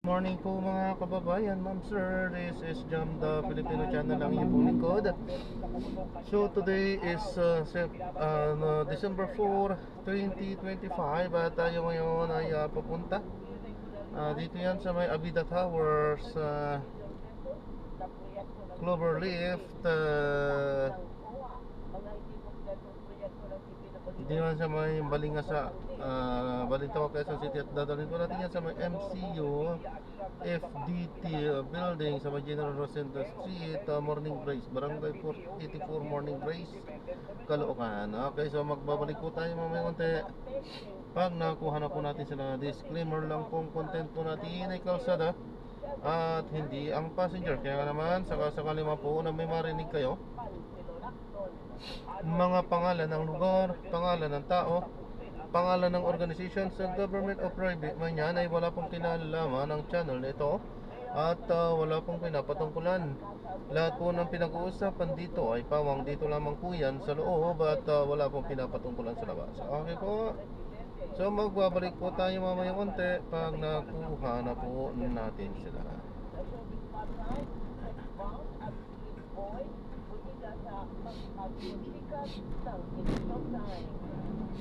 Morning po mga kababayan, ma'am sir. This is Jam the Filipino channel ang iyong pong lingkod. So today is December 4, 2025 at tayo ngayon ay papunta dito yan sa may Abida Towers, Cloverleaf. Hindi naman sa may Balingasa, Balintawak, Quezon City, at dadalhin ko natin yan sa may MCU FDT building sa may General Rosendo Street, Morning Grace, Barangay 84 Morning Grace, Caloocan. Okay, so magbabalik po tayo mamaya konti pag nakuha na po natin sila. Disclaimer lang pong content po natin ay kalsada at hindi ang passenger. Kaya naman sakasakali po na may marinig kayo mga pangalan ng lugar, pangalan ng tao, pangalan ng organization sa government o private man yan, ay wala pong kinalalaman ng channel nito at wala pong pinapatungkulan. Lahat po ng pinag-uusapan dito ay pawang dito lamang po yan sa loob at wala pong pinapatungkulan sa labas. Okay po. So magbabalik po tayo mamaya konti pag nakuha na po natin sila.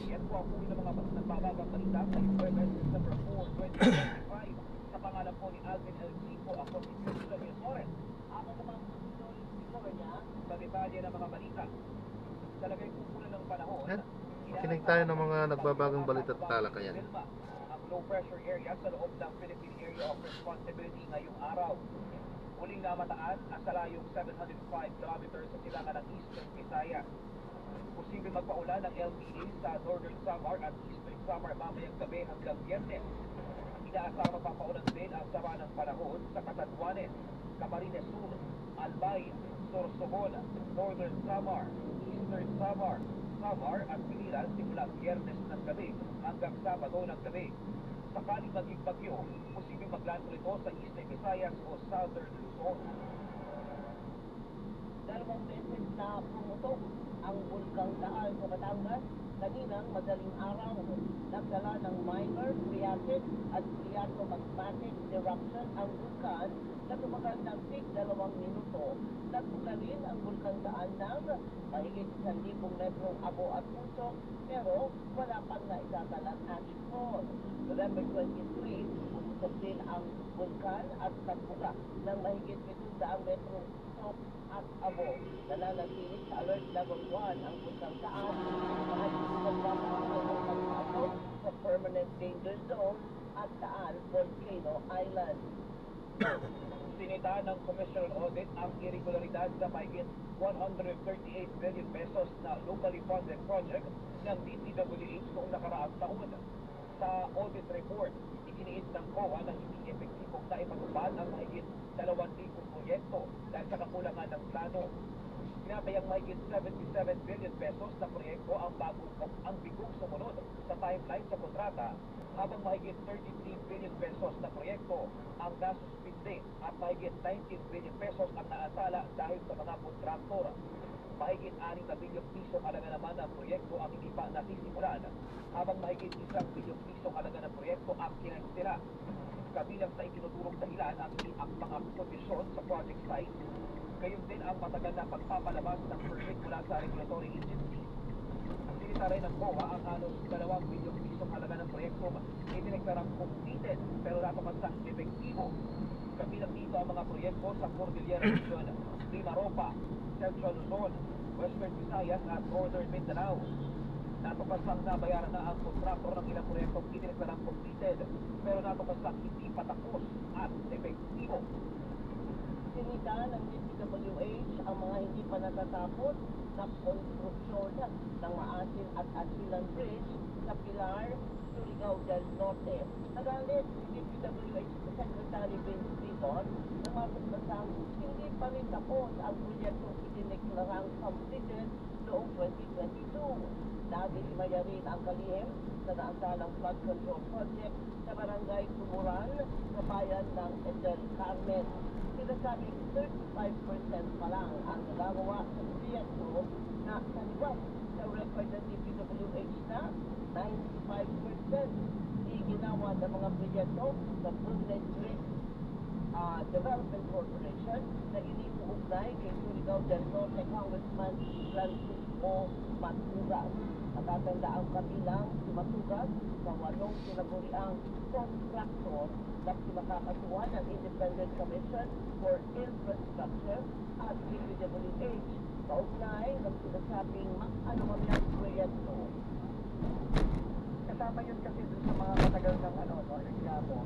Yan po ang huli ng mga nagbabagang balita sa Webes December 4, 2025. Sa pangalan po ni Alvin L. Chico, ako si Christian Yosores. Ako naman po si niya sa detalye ng mga balita. Talagay kukulan ng panahon. Makinig tayo ng mga nagbabagang balita at talakayan. Ang low pressure area sa loob ng Philippine Area of Responsibility ngayong araw. Muling namataan sa layong 705 kilometers sa silangan ng Eastern Visayas. Posible magpaulan ng LPA sa Northern Samar at Eastern Samar mamayang gabi hanggang Biyernes. Inaasang magpapaulan din ang sama ng panahon sa Catanduanes, Camarines Sur, Albay, Sorsogon, Northern Samar, Eastern Samar, Samar at Piliran simula Biyernes ng gabi hanggang Sabado ng gabi. Sakaling maging bagyo, posibleng maglandfall ito sa Eastern Visayas o Southern Luzon. Dalawang beses na pumutok ang Bulkang Taal sa Batangas kaninang madaling araw. Nagdala ng minor phreatic at phreatomagmatic eruption ang bulkan na tumagal ng 2 minuto. Nagbuka rin ang Bulkang Taal ng mahigit 1,000 metrong abo at puso pero wala pang naitatalang ashfall. November 23, pumutok din ang bulkan at nagbuka ng mahigit 700 metrong puso at abo. Nananatili sa alert level 1 ang Bulkang Taal at pagpapasok sa permanent danger zone at Taal Volcano Island. Sinita ng Commission on Audit ang irregularidad sa mahigit 138 billion pesos na locally funded project ng DPWH noong nakaraang taon. Sa audit report, iginiit ng COA na hindi epektibong na ipatupad ang mahigit 2,000 proyekto dahil sa kakulangan ng plano. Pinatayang mahigit 77 billion pesos na proyekto ang bigong sumunod sa timeline sa kontrata, habang mahigit 33 billion pesos na proyekto ang nasuspinde at mahigit 19 billion pesos ang naasala dahil sa mga kontraktor. Mahigit 6 na bilyong piso halaga naman ng proyekto ang hindi pa nasisimulan, habang mahigit 1 bilyong piso halaga ng proyekto ang kinastira. Kabilang sa itinuturong dahilan ang mga kondisyon sa project site, gayon din ang matagal na pagpapalabas ng permit mula sa regulatory agency. Sinita rin ng COA ang halos 2 bilyong pisong halaga ng proyekto itineklarang completed pero napapasang epektibo. Kabilang dito ang mga proyekto sa Cordillera Region, Limaropa, Central Luzon, Western Visayas at Northern Mindanao. Napapasang nabayaran na ang kontraktor ng ilang proyektong itineklarang completed pero napapasang hindi patapos at epektibo. Sinita ng DPWH ang mga hindi pa natatapos na konstruksyon ng Maasin at Asilan Bridge sa Pilar, Surigao del Norte. Nagalit si DPWH Secretary Vince Dicon na mapagpasang hindi pa rin tapos ang proyektong itineklarang completed noong 2022. Naghilimaya rin ang kalihim sa naasalang flood control project sa Barangay Tumuran sa bayan ng Del Carmen. Sinasabing 35% pa lang ang nagagawa sa proyekto na saliwas sa record ng DPWH na 95%. Iginawa ng mga proyekto sa Burnett Creek Development Corporation na iniuugnay kay Surigao del Norte Congressman Francisco Matugas. Natatandaan kabilang si Matugas sa 8 tinaguriang contractor na pinakakasuhan ng Independent Commission for Infrastructure at DPWH kaugnay ng sinasabing anomalyang proyekto. Kasama yun kasi dun sa mga matagal ng reklamo.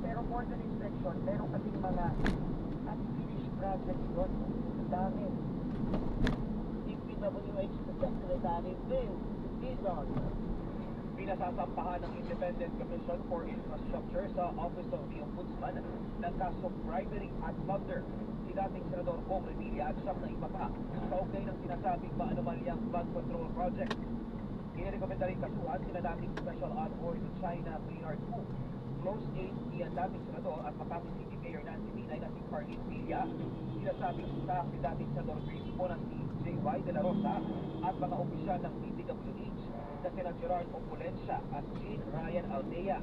Pero more than inspection, meron kasing mga unfinished projects doon. Ang dami. DPWH Secretary Vince Dizon. Pinasasampahan ng Independent Commission for Infrastructure sa Office of the Ombudsman ng kasong bribery at plunder. Si dating Senador Bong Revilla at siyam na iba pa kaugnay ng sinasabing maanomalyang flood control project. Inirekomenda rin kasuhan sina dating Special Envoy to China Maynard Hu, close aide ni dating Senador at Makati City Mayor Nancy Binay na si Carlin Villa, sinasabing staff ni dating Senador Grace Bona si J.Y. De La Rosa at mga opisyal ng DPWH na sina Gerard Opulencia at Jean Ryan Aldea.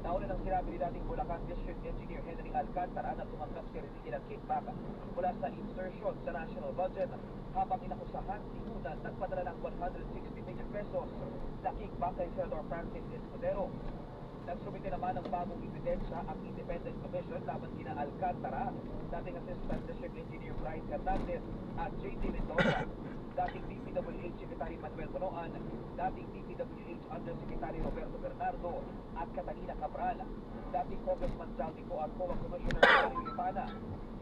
Nauna nang sinabi ni dating Bulacan District Engineer Henry Alcantara na tumanggap si Rizky ng kickback mula sa insertion sa national budget habang inakusahan si Hu na nagpadala ng 160 million pesos na kickback kay Senador Francis Escudero. Nagsumite naman ng bagong ebidensya ang Independent Commission laban kina Alcantara, dating Assistant District Engineer Brian Hernandez at J.D. Mendoza, dating DPWH Secretary Manuel Bonoan, dating DPWH Undersecretary Roberto Bernardo at Catalina Cabral, dating Congressman Jaldico at COA Commissioner Mario Lipana.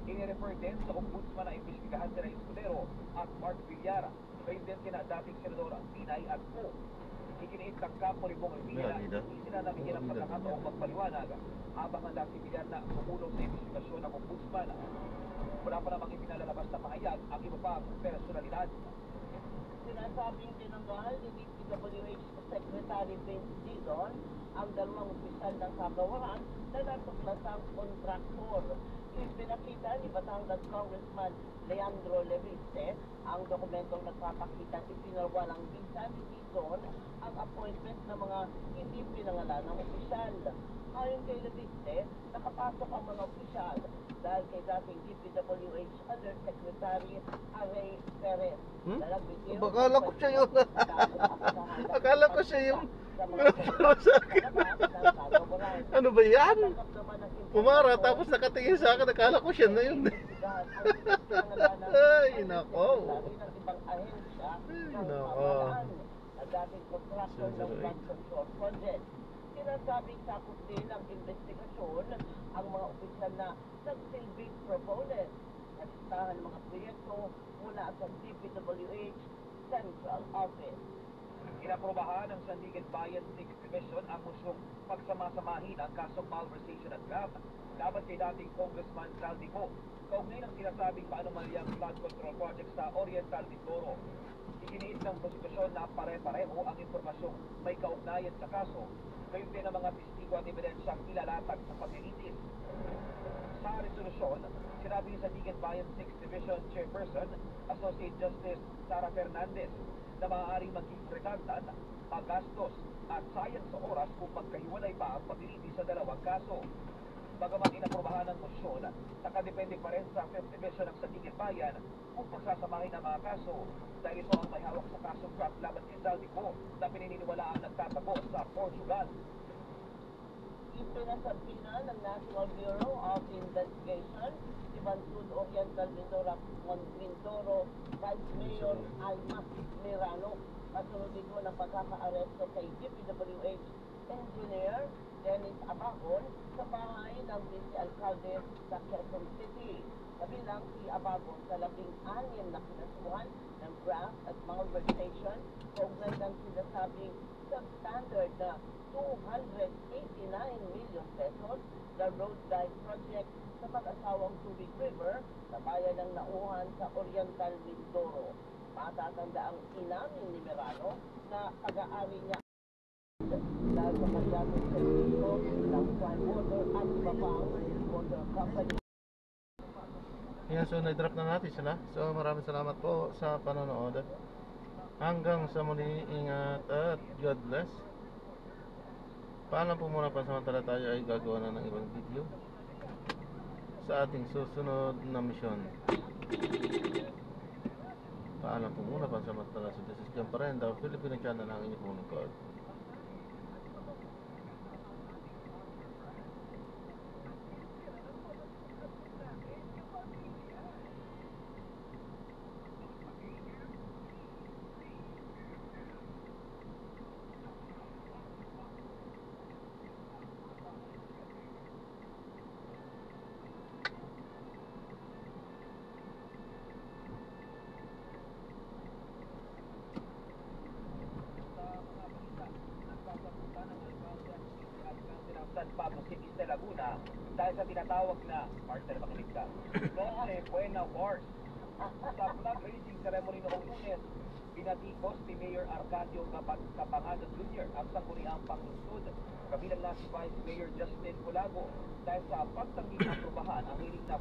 I-refer din sa Ombudsman na imbestigahan sila Escudero at Mark Villara, gayon din sina dating Senador Binay at Hu. Ikiniit ng kampo ni Bong Revilla, hindi sila nabigyan ng pagkakataong magpaliwanag habang ang dating bilyar na tumulong sa investigasyon ng Ombudsman. Wala pa namang ipinalalabas na pahayag ang iba pang personalidad. Sinasabing tinanggal ni DPWH Secretary Vince Dizon ang dalawang opisyal ng kagawaran na natuklasang kontraktor. Ipinakita ni Batangas Congressman Leandro Leviste ang dokumentong nagpapakita ipinarwalang bisa ni Dizon ang appointment ng mga hindi pinangalan ng opisyal. Ayon kay Leviste, nakapasok ang mga opisyal dahil kay dating DPWH Undersecretary Aray Perez. Akala ko siya yun. Akala ko siya yung sa akin. Ano ba yan? Pumara tapos nakatingin sa akin. Akala ko siya na yun. Ay, nako. Ay, nako. Dating contractor ng flood control project. Sinasabing sakot din ang investigasyon ang mga opisyal na nagsilbing proponent at listahan ng mga proyekto mula sa DPWH Central Office. Inaprobahan ng Sandigan Bayan 6th Division ang musyong pagsamasamahin ang kasong malversation at graft laban kay dating Congressman Jaldico kaugnay ng sinasabing paanomalyang flood control project sa Oriental Mindoro. Iginiit ng konstitusyon na pare-pareho ang impormasyong may kaugnayan sa kaso, gayon din ang mga testigo at ebidensyang ilalatag sa paglilitis. Sa resolusyon, sinabi ni Sandigan Bayan 6th Division Chairperson, Associate Justice Sara Fernandez, na maaaring maging redundant, magastos at sayang sa oras kung magkahiwalay pa ang paglilitis sa dalawang kaso. Bagaman inaprobahan ng motion, nakadepende pa rin sa 5th Division ng Sandigan Bayan kung pagsasamahin ang mga kaso dahil ito ang may hawak sa kasong graft laban kay Jaldico na pininiwalaang nagtatago sa Portugal. Ipinasabina ng National Bureau of Investigation si Bansud Oriental Mindoro Vice Mayor Alma Mirano. Kasunod dito ng pagkaka-aresto kay DPWH Engineer Dennis Abagon sa bahay ng Vice Alcalde sa Quezon City. Kabilang si Abagon sa 16 na kinasuhan ng graft at malversation kaugnay ng sinasabing substandard na 289 million pesos na road dive project sa mag-asawang Tubig River sa bayan ng Nauhan sa Oriental Mindoro. Matatanda ang inamin ni Merano na pag-aari niya dahil sa kanyang serviso ng Prime Water at iba pang water company. Yan, so na-drop na natin sila. So maraming salamat po sa panonood. Hanggang sa muli, ingat at God bless. Paalam po muna, pansamantala tayo ay gagawa na ng ibang video. sa ating susunod na misyon. Paalam po muna pansamantala sa This is John Parenda, Filipino channel ang inyong punungkod. San Pablo City sa Laguna dahil sa tinatawag na partner makinig ka Noche Buena Wars. Sa flag raising ceremony noong Lunes, binatikos ni Mayor Arcadio Capangan Jr. ang sangguniang panglungsod, kabilang na si Vice Mayor Justin Colago dahil sa pagtanging aprobahan ang hiling na